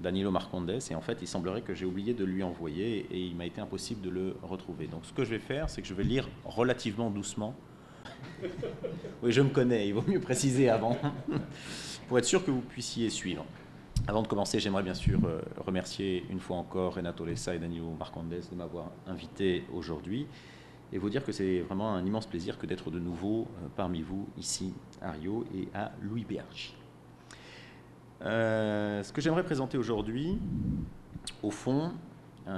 Danilo Marcondes, et en fait, il semblerait que j'ai oublié de lui envoyer, et il m'a été impossible de le retrouver. Donc ce que je vais faire, c'est que je vais lire relativement doucement. Oui, je me connais, il vaut mieux préciser avant, pour être sûr que vous puissiez suivre. Avant de commencer, j'aimerais bien sûr remercier une fois encore Renato Lessa et Danilo Marcondes de m'avoir invité aujourd'hui, et vous dire que c'est vraiment un immense plaisir que d'être de nouveau parmi vous, ici à Rio et à Louis Berge. Ce que j'aimerais présenter aujourd'hui, au fond,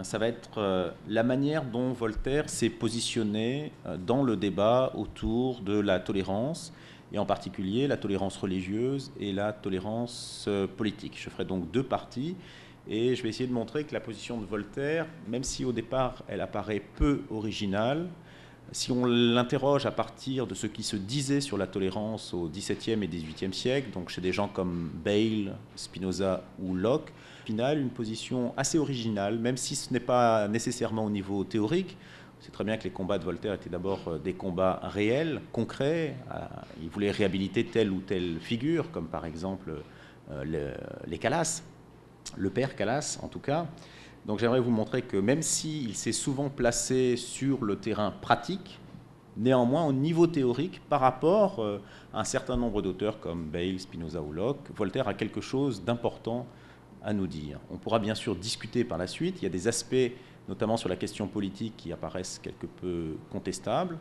ça va être la manière dont Voltaire s'est positionné dans le débat autour de la tolérance, et en particulier la tolérance religieuse et la tolérance politique. Je ferai donc deux parties, et je vais essayer de montrer que la position de Voltaire, même si au départ elle apparaît peu originale, si on l'interroge à partir de ce qui se disait sur la tolérance au XVIIe et XVIIIe siècle, donc chez des gens comme Bayle, Spinoza ou Locke, au final, une position assez originale, même si ce n'est pas nécessairement au niveau théorique. On sait très bien que les combats de Voltaire étaient d'abord des combats réels, concrets. Il voulait réhabiliter telle ou telle figure, comme par exemple les Calas, le père Calas en tout cas. Donc j'aimerais vous montrer que même s'il s'est souvent placé sur le terrain pratique, néanmoins au niveau théorique, par rapport à un certain nombre d'auteurs comme Bayle, Spinoza ou Locke, Voltaire a quelque chose d'important à nous dire. On pourra bien sûr discuter par la suite, il y a des aspects, notamment sur la question politique, qui apparaissent quelque peu contestables,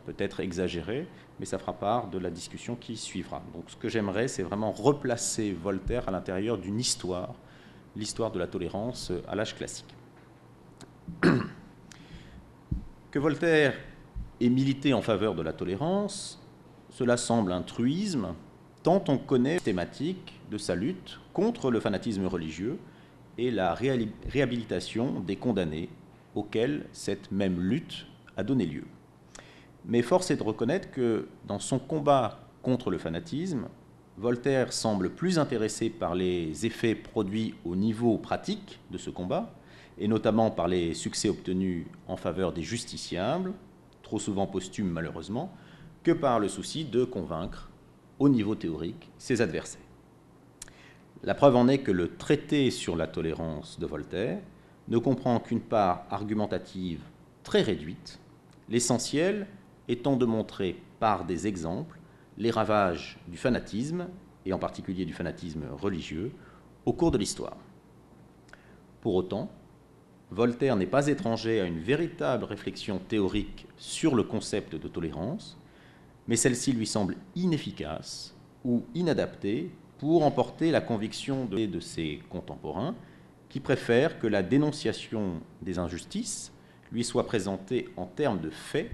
peut-être exagérés, mais ça fera part de la discussion qui suivra. Donc ce que j'aimerais, c'est vraiment replacer Voltaire à l'intérieur d'une histoire, l'histoire de la tolérance à l'âge classique. Que Voltaire ait milité en faveur de la tolérance, cela semble un truisme, tant on connaît la thématique de sa lutte contre le fanatisme religieux et la réhabilitation des condamnés auxquels cette même lutte a donné lieu. Mais force est de reconnaître que dans son combat contre le fanatisme, Voltaire semble plus intéressé par les effets produits au niveau pratique de ce combat, et notamment par les succès obtenus en faveur des justiciables, trop souvent posthumes malheureusement, que par le souci de convaincre, au niveau théorique, ses adversaires. La preuve en est que le traité sur la tolérance de Voltaire ne comprend qu'une part argumentative très réduite, l'essentiel étant de montrer par des exemples les ravages du fanatisme, et en particulier du fanatisme religieux, au cours de l'histoire. Pour autant, Voltaire n'est pas étranger à une véritable réflexion théorique sur le concept de tolérance, mais celle-ci lui semble inefficace ou inadaptée pour emporter la conviction de ses contemporains, qui préfèrent que la dénonciation des injustices lui soit présentée en termes de faits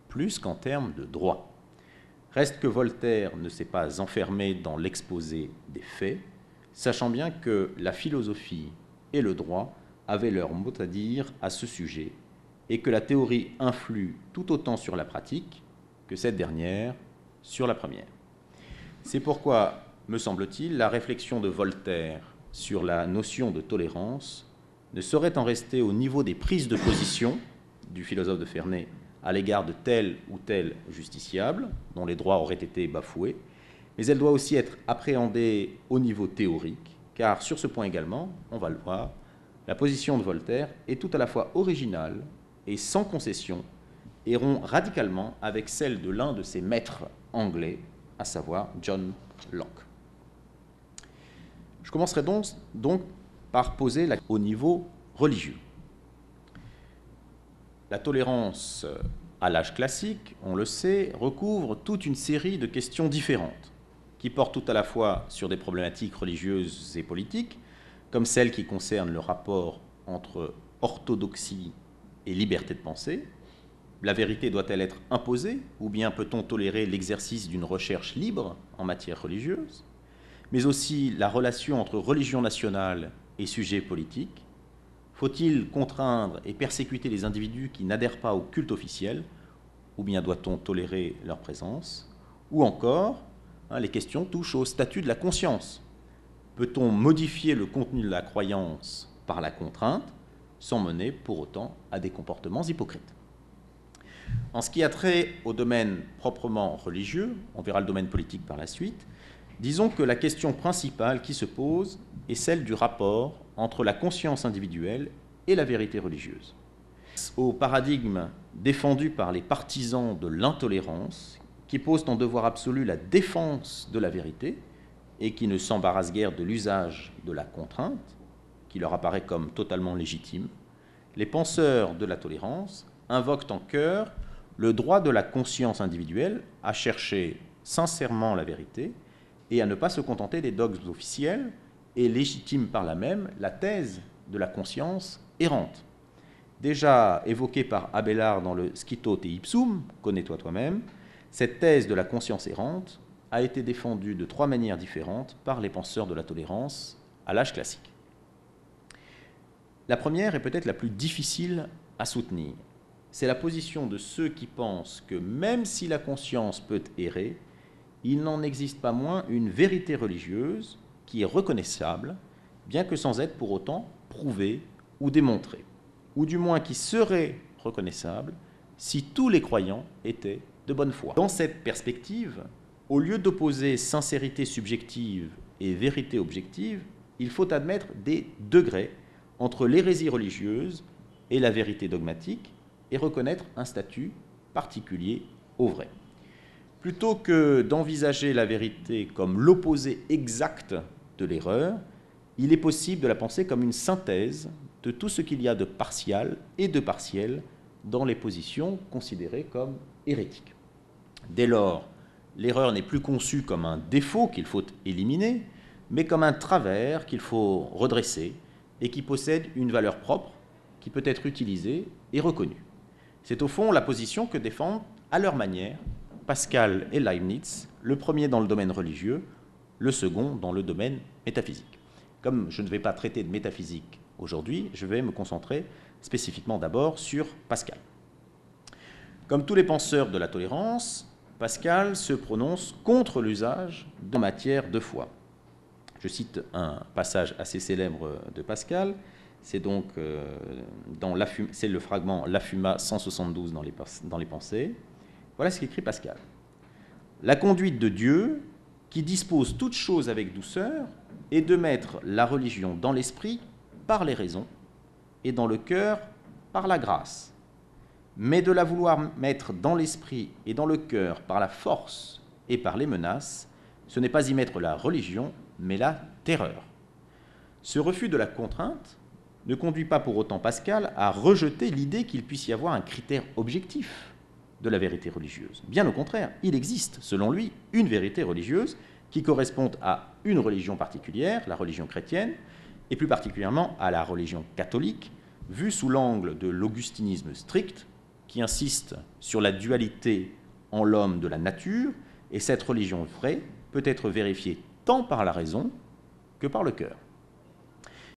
plus qu'en termes de droit. Reste que Voltaire ne s'est pas enfermé dans l'exposé des faits, sachant bien que la philosophie et le droit avaient leur mot à dire à ce sujet, et que la théorie influe tout autant sur la pratique que cette dernière sur la première. C'est pourquoi, me semble-t-il, la réflexion de Voltaire sur la notion de tolérance ne saurait en rester au niveau des prises de position du philosophe de Ferney à l'égard de tel ou tel justiciable, dont les droits auraient été bafoués, mais elle doit aussi être appréhendée au niveau théorique, car sur ce point également, on va le voir, la position de Voltaire est tout à la fois originale et sans concession, et rompt radicalement avec celle de l'un de ses maîtres anglais, à savoir John Locke. Je commencerai donc par poser au niveau religieux. La tolérance à l'âge classique, on le sait, recouvre toute une série de questions différentes, qui portent tout à la fois sur des problématiques religieuses et politiques, comme celles qui concernent le rapport entre orthodoxie et liberté de pensée. La vérité doit-elle être imposée, ou bien peut-on tolérer l'exercice d'une recherche libre en matière religieuse? Mais aussi la relation entre religion nationale et sujet politique. Faut-il contraindre et persécuter les individus qui n'adhèrent pas au culte officiel, ou bien doit-on tolérer leur présence? Ou encore, les questions touchent au statut de la conscience. Peut-on modifier le contenu de la croyance par la contrainte, sans mener pour autant à des comportements hypocrites? En ce qui a trait au domaine proprement religieux, on verra le domaine politique par la suite, Disons que la question principale qui se pose est celle du rapport entre la conscience individuelle et la vérité religieuse. Au paradigme défendu par les partisans de l'intolérance, qui posent en devoir absolu la défense de la vérité et qui ne s'embarrassent guère de l'usage de la contrainte, qui leur apparaît comme totalement légitime, les penseurs de la tolérance invoquent en chœur le droit de la conscience individuelle à chercher sincèrement la vérité et à ne pas se contenter des dogmes officiels et légitiment par là même la thèse de la conscience errante. Déjà évoquée par Abélard dans le Scito te ipsum, connais-toi toi-même, cette thèse de la conscience errante a été défendue de 3 manières différentes par les penseurs de la tolérance à l'âge classique. La première est peut-être la plus difficile à soutenir. C'est la position de ceux qui pensent que même si la conscience peut errer, il n'en existe pas moins une vérité religieuse qui est reconnaissable, bien que sans être pour autant prouvée ou démontrée, ou du moins qui serait reconnaissable si tous les croyants étaient de bonne foi. Dans cette perspective, au lieu d'opposer sincérité subjective et vérité objective, il faut admettre des degrés entre l'hérésie religieuse et la vérité dogmatique et reconnaître un statut particulier au vrai. Plutôt que d'envisager la vérité comme l'opposé exact de l'erreur, il est possible de la penser comme une synthèse de tout ce qu'il y a de partial et de partiel dans les positions considérées comme hérétiques. Dès lors, l'erreur n'est plus conçue comme un défaut qu'il faut éliminer, mais comme un travers qu'il faut redresser et qui possède une valeur propre qui peut être utilisée et reconnue. C'est au fond la position que défendent, à leur manière, Pascal et Leibniz, le premier dans le domaine religieux, le second dans le domaine métaphysique. Comme je ne vais pas traiter de métaphysique aujourd'hui, je vais me concentrer spécifiquement d'abord sur Pascal. Comme tous les penseurs de la tolérance, Pascal se prononce contre l'usage de matière de foi. Je cite un passage assez célèbre de Pascal, c'est donc c'est le fragment La Fuma 172 dans les Pensées. Voilà ce qu'écrit Pascal. La conduite de Dieu, qui dispose toutes choses avec douceur, est de mettre la religion dans l'esprit par les raisons et dans le cœur par la grâce. Mais de la vouloir mettre dans l'esprit et dans le cœur par la force et par les menaces, ce n'est pas y mettre la religion, mais la terreur. Ce refus de la contrainte ne conduit pas pour autant Pascal à rejeter l'idée qu'il puisse y avoir un critère objectif de la vérité religieuse. Bien au contraire, il existe, selon lui, une vérité religieuse qui correspond à une religion particulière, la religion chrétienne, et plus particulièrement à la religion catholique, vue sous l'angle de l'augustinisme strict, qui insiste sur la dualité en l'homme de la nature, et cette religion vraie peut être vérifiée tant par la raison que par le cœur.